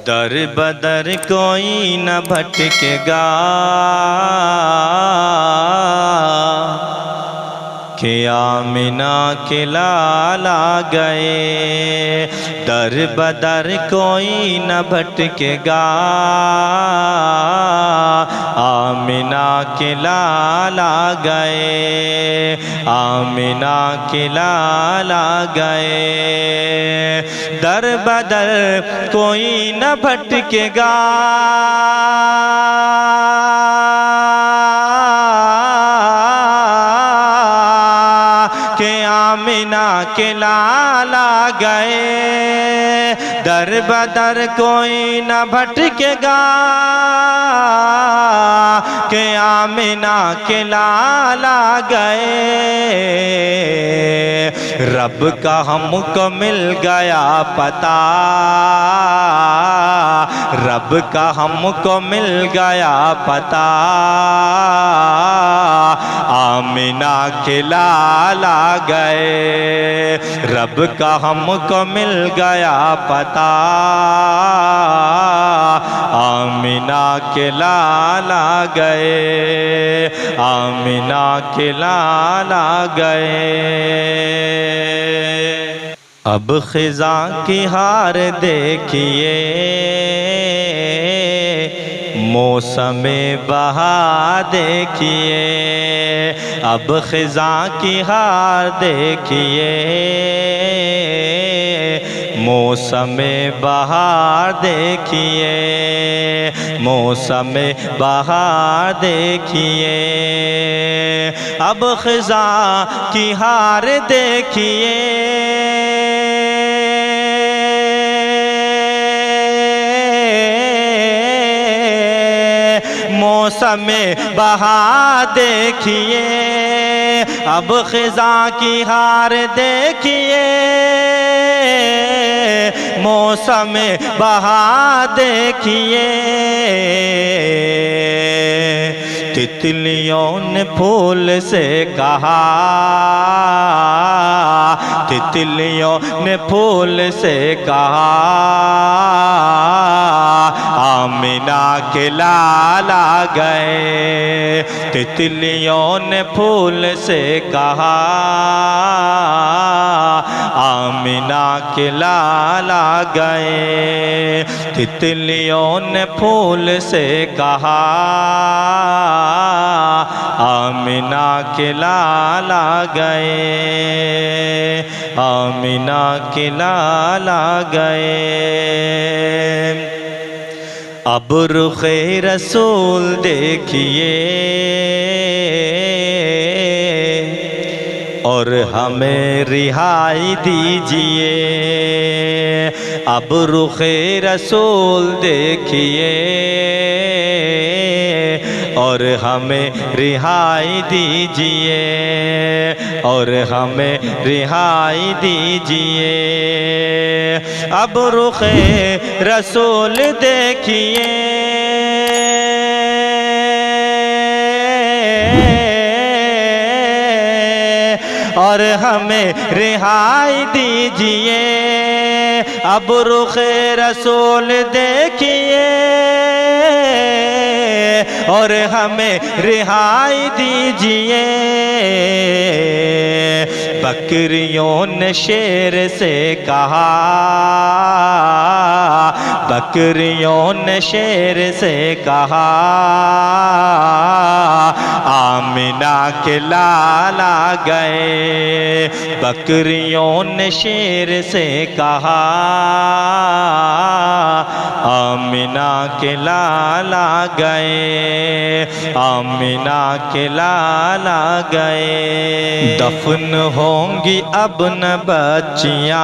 दर बदर कोई न भटकेगा कि आमिना के लाला गए। दर बदर कोई न भटकेगा आमिना के लाला गए, आमिना के लाला गए। दर बदर कोई न भटकेगा कि आमिना के लाला गए। दर बदर कोई न भटकेगा कि आमिना के लाला गए। रब का हमको मिल गया पता, रब का हमको मिल गया पता, आमिना के लाला गए। रब का हमको मिल गया पता, आमिना के लाला गए, आमिना के लाला गए। अब खिज़ा की हार देखिए, मौसम बहार देखिए। अब खिज़ा की हार देखिए, मौसम बहार देखिए, मौसम बहार देखिए। अब खिज़ा की हार देखिए, मौसम बहार देखिए। अब खिज़ा की हार देखिए, मौसम बहार देखिए। तितलियों ने फूल से कहा, तितलियों ने फूल से कहा, आमिना के लाला गए। तितलियों ने फूल से कहा, आमिना के लाला गए। तितलियों ने फूल से कहा, आमिना के लाला गए, आमिना के लाला गए। अब रुखे रसूल देखिए और हमें रिहाई दीजिए। अब रुखे रसूल देखिए और हमें रिहाई दीजिए, और हमें रिहाई दीजिए। अब रुखे रसूल देखिए और हमें रिहाई दीजिए। अब रुखे रसूल देखिए और हमें रिहाई दीजिए। बकरियों ने शेर से कहा, बकरियों ने शेर से कहा, आमिना के लाला गए। बकरियों ने शेर से कहा, आमिना के लाला गए, आमिना के लाला गए। दफन होंगी अब न बच्चियाँ,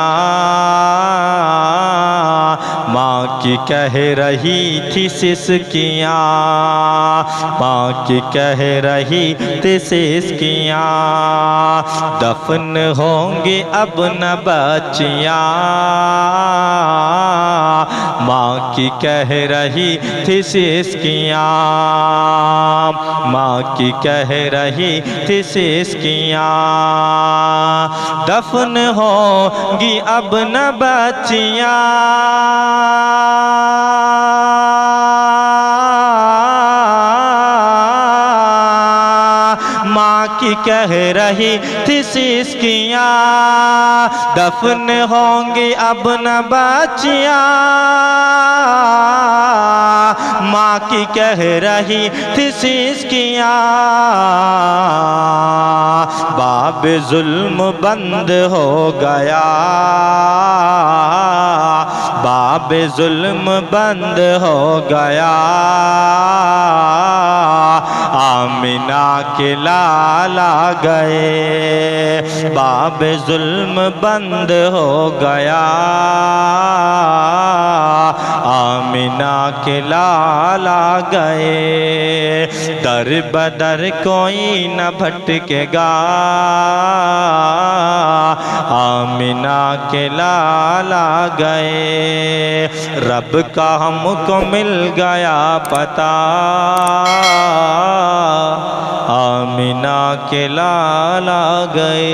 माँ की कह रही थी सिसकियाँ, माँ की कह रही थी सिसकियाँ। दफन होंगी अब न बच्चियाँ, माँ की कह रही थी सिसकियाँ, माँ की कह रही थी सिसकियाँ। दफन होंगी अब न बच्चियाँ, की कह रही थी सिसकियाँ, दफन होंगी अब न बच्चियाँ। माँ की कह रही थी सिसकियाँ, बाब जुल्म बंद हो गया, बाब जुल्म बंद हो गया। आमिना के लाला गए, बाब जुल्म बंद हो गया, आमिना के लाला गए। दर बदर कोई न भटकेगा, आमिना के लाला गए। रब का हमको मिल गया पता, आमिना के लाला गए।